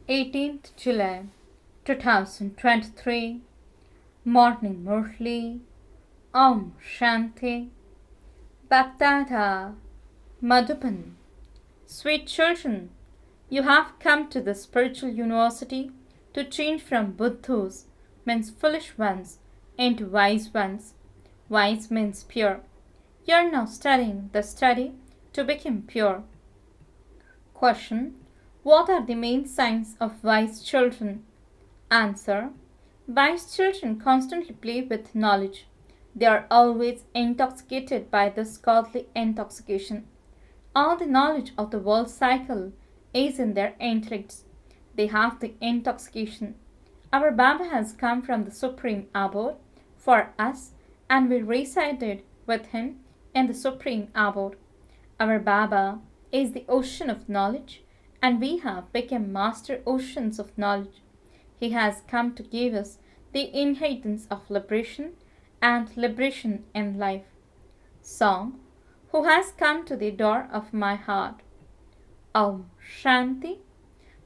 18th July 2023. Morning Murli. Om Shanti. BapDada. Madhuban. Sweet children, you have come to the spiritual university to change from buddhus, means foolish ones, into wise ones. Wise means pure. You are now studying the study to become pure. Question: what are the main signs of wise children? Answer: wise children constantly play with knowledge. They are always intoxicated by this godly intoxication. All the knowledge of the world cycle is in their intellects. They have the intoxication. Our Baba has come from the supreme abode for us, and we resided with him in the supreme abode. Our Baba is the ocean of knowledge, and we have become master oceans of knowledge. He has come to give us the inheritance of liberation and liberation in life. Song: who has come to the door of my heart? Om Shanti.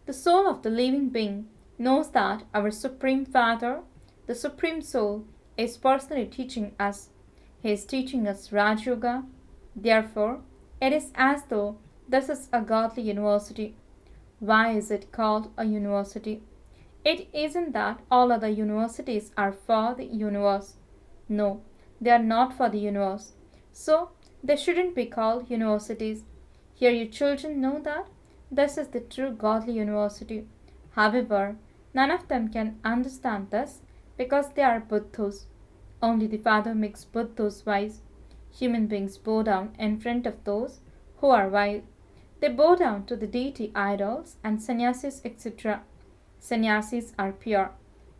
The soul of the living being knows that our Supreme Father, the Supreme Soul, is personally teaching us. He is teaching us Raj Yoga. Therefore, it is as though this is a godly university. Why is it called a university? It isn't that all other universities are for the universe. No, they are not for the universe. So, they shouldn't be called universities. Here you children know that this is the true godly university. However, none of them can understand this because they are buddhas. Only the Father makes buddhas wise. Human beings bow down in front of those who are wise. They bow down to the deity idols and sannyasis, etc. Sannyasis are pure,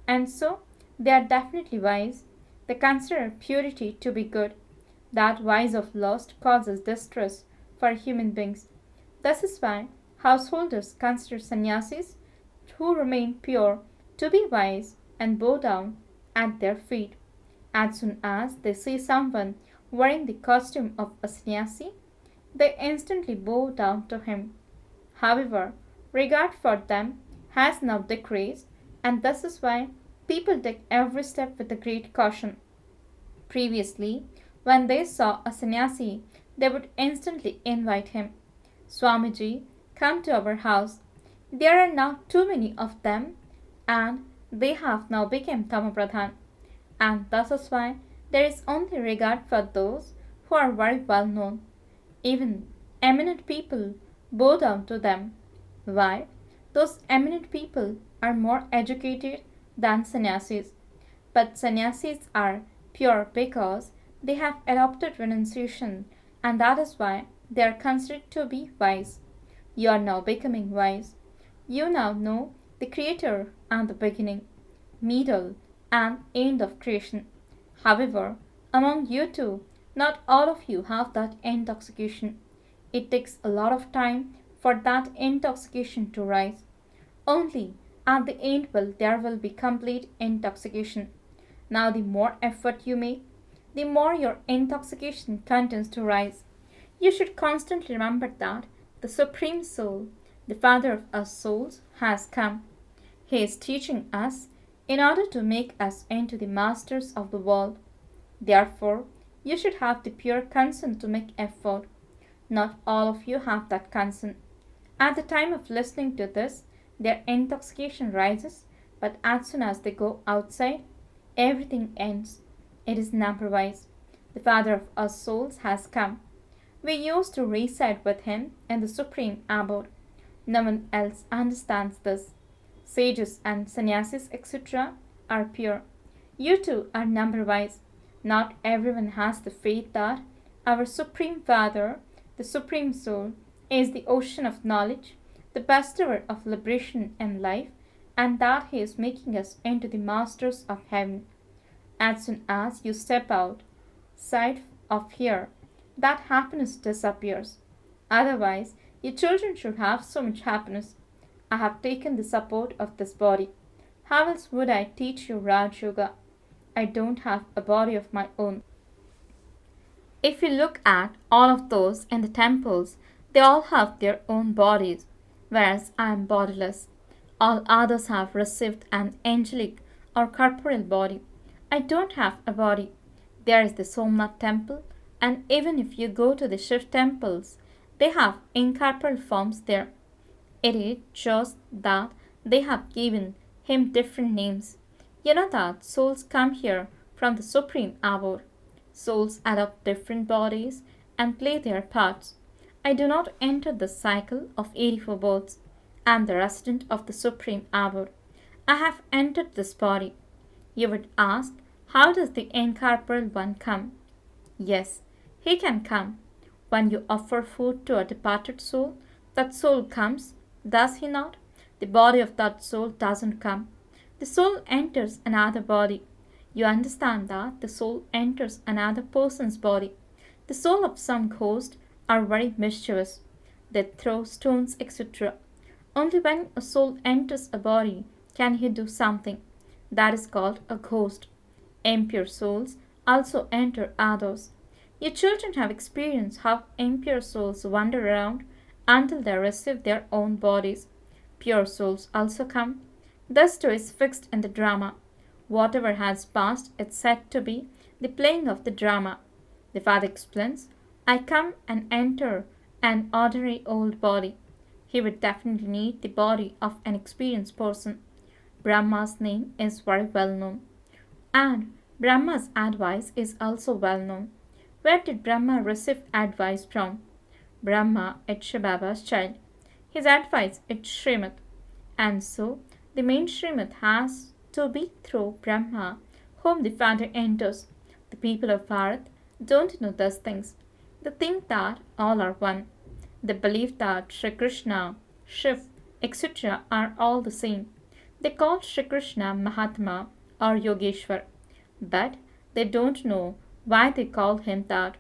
and so they are definitely wise. They consider purity to be good. That vice of lust causes distress for human beings. This is why householders consider sannyasis who remain pure to be wise and bow down at their feet. As soon as they see someone wearing the costume of a sannyasi, they instantly bow down to him. However, regard for them has now decreased, and this is why people take every step with a great caution. Previously, when they saw a sannyasi, they would instantly invite him. Swamiji, come to our house. There are now too many of them, and they have now become Tamapradhan. And this is why there is only regard for those who are very well known. Even eminent people bow down to them. Why? Those eminent people are more educated than sannyasis. But sannyasis are pure because they have adopted renunciation, and that is why they are considered to be wise. You are now becoming wise. You now know the Creator and the beginning, middle, and end of creation. However, among you two, not all of you have that intoxication. It takes a lot of time for that intoxication to rise. Only at the end there will be complete intoxication. Now the more effort you make, the more your intoxication continues to rise. You should constantly remember that the Supreme Soul, the Father of us souls, has come. He is teaching us in order to make us into the masters of the world. Therefore, you should have the pure concern to make effort. Not all of you have that concern. At the time of listening to this, their intoxication rises, but as soon as they go outside, everything ends. It is number-wise. The Father of us souls has come. We used to reside with him in the supreme abode. No one else understands this. Sages and sannyasis, etc., are pure. You too are number-wise. Not everyone has the faith that our Supreme Father, the Supreme Soul, is the ocean of knowledge, the bestower of liberation and life, and that he is making us into the masters of heaven. As soon as you step outside of here, that happiness disappears. Otherwise, your children should have so much happiness. I have taken the support of this body. How else would I teach you Raj Yoga? I don't have a body of my own. If you look at all of those in the temples, they all have their own bodies, whereas I am bodiless. All others have received an angelic or corporeal body. I don't have a body. There is the Somnath temple, and even if you go to the Shiv temples, they have incorporeal forms there. It is just that they have given him different names. You know that souls come here from the Supreme Abode. Souls adopt different bodies and play their parts. I do not enter the cycle of 84 births. I am the resident of the Supreme Abode. I have entered this body. You would ask, how does the incorporeal one come? Yes, he can come. When you offer food to a departed soul, that soul comes, does he not? The body of that soul doesn't come. The soul enters another body. You understand that the soul enters another person's body. The soul of some ghosts are very mischievous. They throw stones, etc. Only when a soul enters a body can he do something. That is called a ghost. Impure souls also enter others. Your children have experienced how impure souls wander around until they receive their own bodies. Pure souls also come. Thus too is fixed in the drama. Whatever has passed is said to be the playing of the drama. The father explains, I come and enter an ordinary old body. He would definitely need the body of an experienced person. Brahma's name is very well known. And Brahma's advice is also well known. Where did Brahma receive advice from? Brahma is Shivbaba's child. His advice is Srimad. And so, the main Srimad has to be through Brahma, whom the father enters. The people of Bharat don't know those things. They think that all are one. They believe that Sri Krishna, Shiv, etc. are all the same. They call Sri Krishna Mahatma or Yogeshwar. But they don't know why they call him that.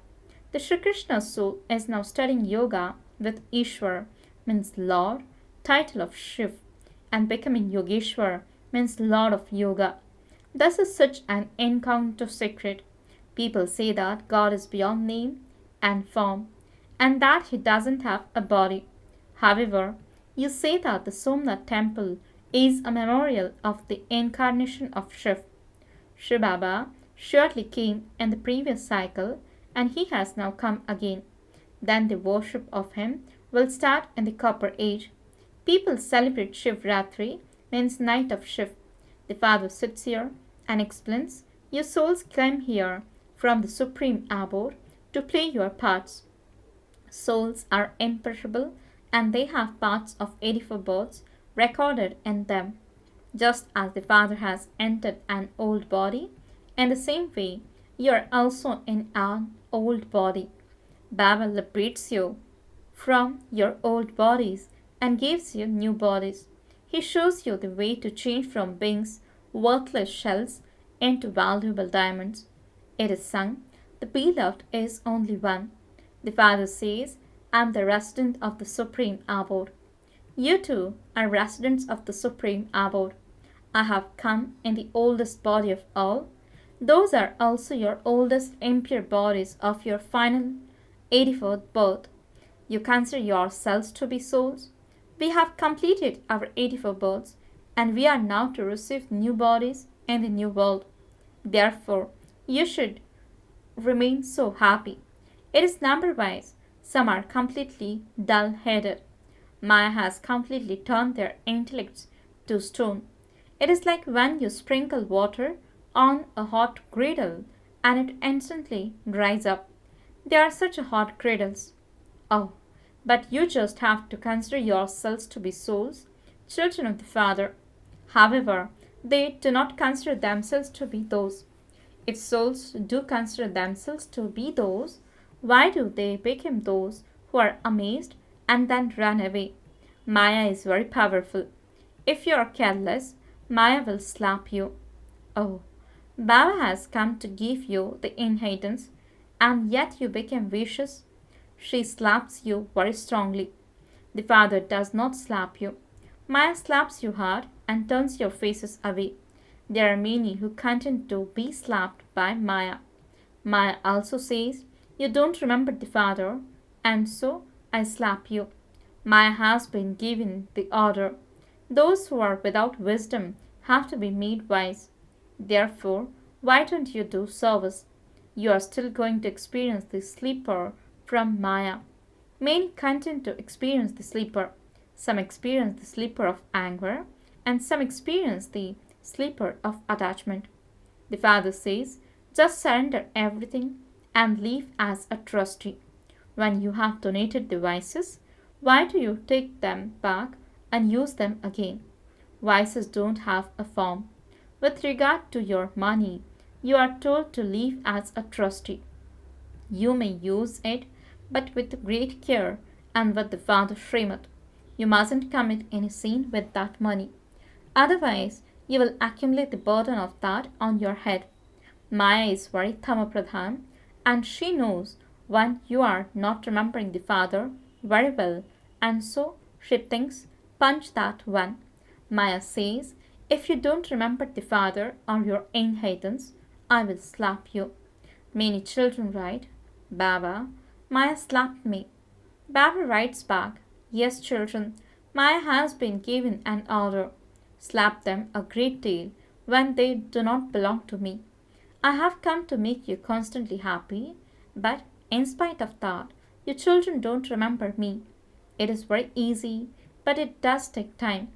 The Sri Krishna soul is now studying yoga with Ishwar, means Lord, title of Shiv, and becoming Yogeshwar means Lord of Yoga. This is such an encounter secret. People say that God is beyond name and form, and that he doesn't have a body. However, you say that the Somnath temple is a memorial of the incarnation of Shiv. Shivbaba surely came in the previous cycle and he has now come again. Then the worship of him will start in the Copper Age. People celebrate Shivratri, means night of Shiv. The father sits here and explains, your souls came here from the Supreme Abode to play your parts. Souls are imperishable and they have parts of 84 births recorded in them. Just as the father has entered an old body, in the same way you are also in an old body. Baba liberates you from your old bodies and gives you new bodies. He shows you the way to change from beings worthless shells into valuable diamonds. It is sung, the beloved is only one. The father says, I am the resident of the Supreme Abode. You too are residents of the Supreme Abode. I have come in the oldest body of all. Those are also your oldest impure bodies of your final 84th birth. You consider yourselves to be souls. We have completed our 84 births and we are now to receive new bodies in the new world. Therefore, you should remain so happy. It is number wise. Some are completely dull-headed. Maya has completely turned their intellects to stone. It is like when you sprinkle water on a hot griddle and it instantly dries up. They are such hot griddles. Oh, but you just have to consider yourselves to be souls, children of the Father. However, they do not consider themselves to be those. If souls do consider themselves to be those, why do they become those who are amazed and then run away? Maya is very powerful. If you are careless, Maya will slap you. Oh, Baba has come to give you the inheritance, and yet you became vicious. She slaps you very strongly. The father does not slap you. Maya slaps you hard and turns your faces away. There are many who continue to be slapped by Maya. Maya also says, you don't remember the father, and so I slap you. Maya has been given the order. Those who are without wisdom have to be made wise. Therefore, why don't you do service? You are still going to experience the sleeper from Maya. Many continue to experience the sleeper. Some experience the sleeper of anger, and some experience the sleeper of attachment. The Father says, just surrender everything and leave as a trustee. When you have donated the vices, why do you take them back and use them again? Vices don't have a form. With regard to your money, you are told to leave as a trustee. You may use it, but with great care and with the Father Srimad. You mustn't commit any sin with that money. Otherwise, you will accumulate the burden of that on your head. Maya is very tamapradhan, and she knows when you are not remembering the Father very well, and so she thinks, punch that one. Maya says, if you don't remember the Father or your inheritance, I will slap you. Many children write, Baba, Maya slapped me. Baba writes back, yes, children, Maya has been given an order. Slap them a great deal when they do not belong to me. I have come to make you constantly happy, but in spite of that, you children don't remember me. It is very easy, but it does take time.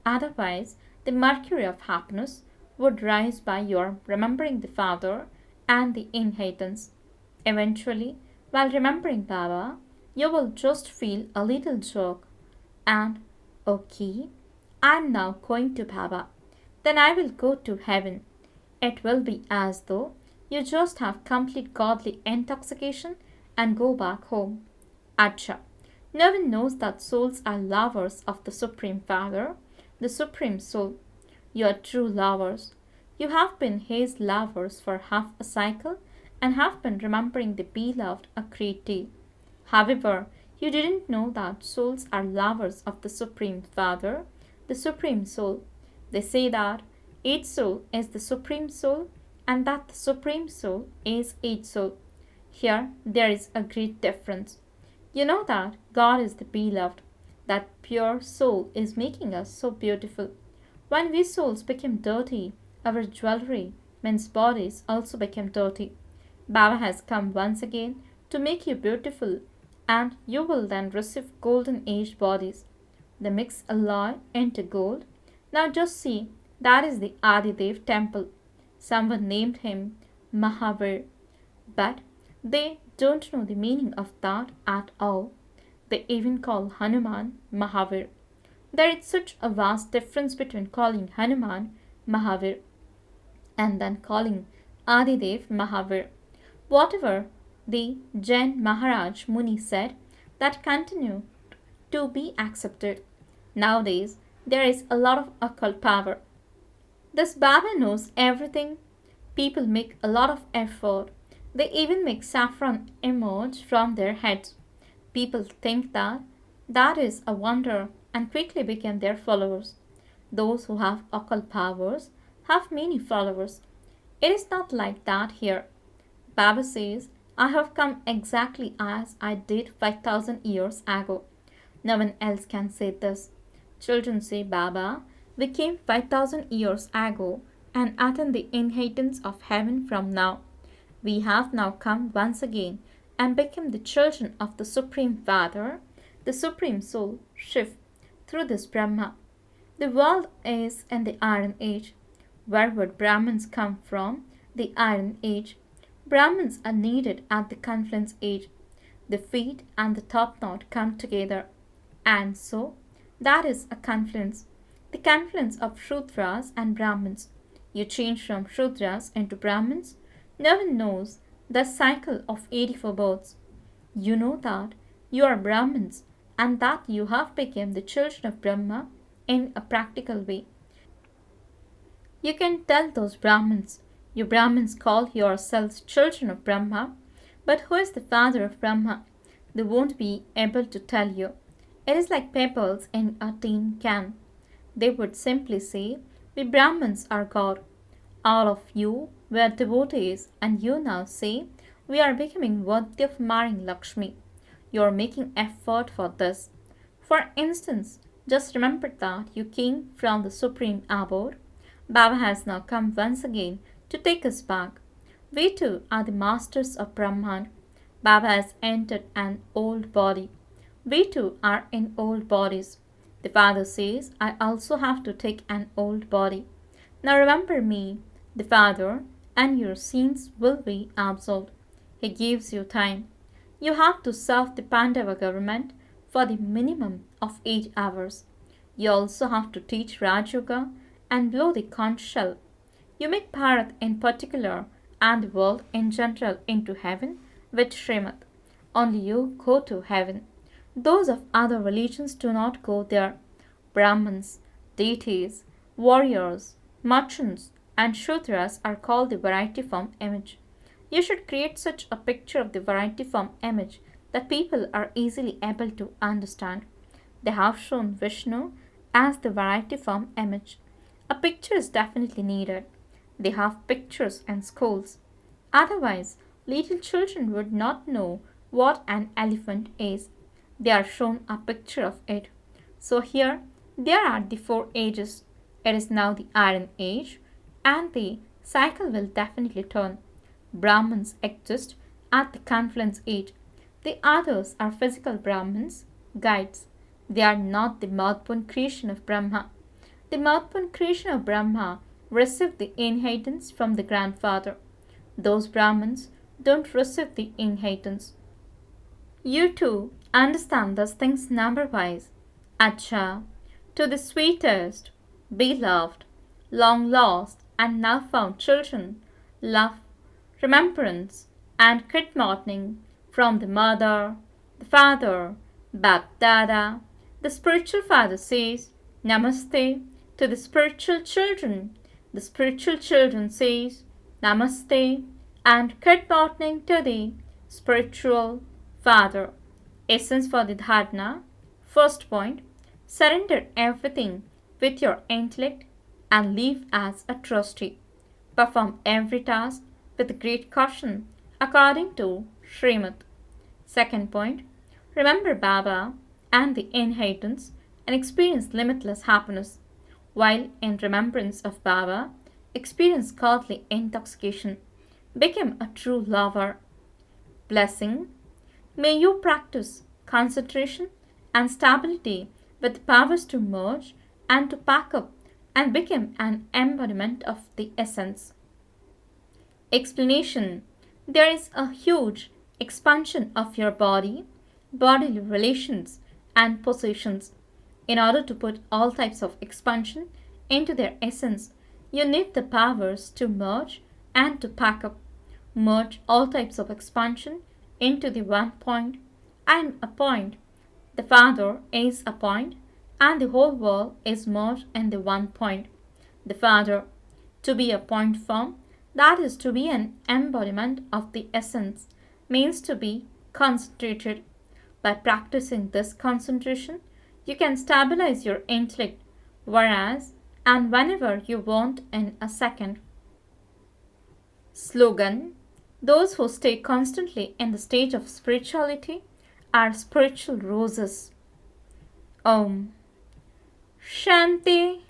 Otherwise, the mercury of happiness would rise by your remembering the Father and the inheritance. Eventually, while remembering Baba, you will just feel a little joke and, okay, I'm now going to Baba. Then I will go to heaven. It will be as though you just have complete godly intoxication and go back home. Acha. No one knows that souls are lovers of the Supreme Father, the Supreme Soul. You are true lovers. You have been His lovers for half a cycle and have been remembering the beloved a great deal. However, you didn't know that souls are lovers of the Supreme Father, the Supreme Soul. They say that each soul is the Supreme Soul and that the Supreme Soul is each soul. Here there is a great difference. You know that God is the beloved, that pure soul is making us so beautiful. When we souls became dirty, our jewelry, men's bodies also became dirty. Baba has come once again to make you beautiful, and you will then receive golden aged bodies. They mix alloy into gold. Now just see, that is the Adidev temple. Someone named him Mahavir, but they don't know the meaning of that at all. They even call Hanuman Mahavir. There is such a vast difference between calling Hanuman Mahavir and then calling Adidev Mahavir. Whatever the Jain Maharaj Muni said, that continued to be accepted. Nowadays, there is a lot of occult power. This Baba knows everything. People make a lot of effort. They even make saffron emerge from their heads. People think that that is a wonder and quickly become their followers. Those who have occult powers have many followers. It is not like that here. Baba says, I have come exactly as I did 5,000 years ago. No one else can say this. Children say, Baba, we came 5,000 years ago and attain the inheritance of heaven from now. We have now come once again and become the children of the Supreme Father, the Supreme Soul, Shiv, through this Brahma. The world is in the Iron Age. Where would Brahmins come from? The Iron Age. Brahmins are needed at the Confluence Age. The feet and the top knot come together. And so, that is a confluence. The confluence of Shudras and Brahmins. You change from Shudras into Brahmins. No one knows the cycle of 84 births. You know that you are Brahmins and that you have become the children of Brahma in a practical way. You can tell those Brahmins, you Brahmins call yourselves children of Brahma, but who is the father of Brahma? They won't be able to tell you. It is like pebbles in a tin can. They would simply say, we Brahmins are God. All of you were devotees and you now say, we are becoming worthy of marrying Lakshmi. You are making effort for this. For instance, Just remember that you came from the supreme abode. Baba has now come once again to take us back. We too are the masters of Brahman. Baba has entered an old body. We too are in old bodies. The Father says, I also have to take an old body. Now remember me, the Father, and your sins will be absolved. He gives you time. You have to serve the Pandava government for the minimum of 8 hours. You also have to teach Raj Yoga and blow the conch shell. You make Bharat in particular and the world in general into heaven with Srimad. Only you go to heaven. Those of other religions do not go there. Brahmins, deities, warriors, merchants, and Shudras are called the variety form image. You should create such a picture of the variety form image that people are easily able to understand. They have shown Vishnu as the variety form image. A picture is definitely needed. They have pictures in schools. Otherwise, little children would not know what an elephant is. They are shown a picture of it. So here, there are the 4 ages. It is now the Iron Age, and the cycle will definitely turn. Brahmins exist at the confluence age. The others are physical Brahmins, guides. They are not the mouthborn creation of Brahma. The mouthborn creation of Brahma received the inheritance from the grandfather. Those Brahmins don't receive the inheritance. You too understand those things number-wise. Acha, to the sweetest, beloved, long lost, and now found children, love, remembrance, and good morning from the mother, the father, BapDada. The spiritual father says, Namaste to the spiritual children. The spiritual children says, Namaste and good morning to the spiritual father. Essence for the dharana. First point, surrender everything with your intellect and live as a trustee. Perform every task with great caution according to Srimad. Second point, remember Baba and the inheritance and experience limitless happiness. While in remembrance of Baba, experience godly intoxication. Become a true lover. Blessing. May you practice concentration and stability with powers to merge and to pack up and become an embodiment of the essence. Explanation. There is a huge expansion of your body, bodily relations, and possessions. In order to put all types of expansion into their essence, you need the powers to merge and to pack up. Merge all types of expansion into the one point. I am a point. The Father is a point, and the whole world is merged in the one point. The Father. To be a point form, that is to be an embodiment of the essence, means to be concentrated. By practicing this concentration, you can stabilize your intellect, whereas and whenever you want in a second. Slogan. Those who stay constantly in the stage of spirituality are spiritual roses. Om Shanti.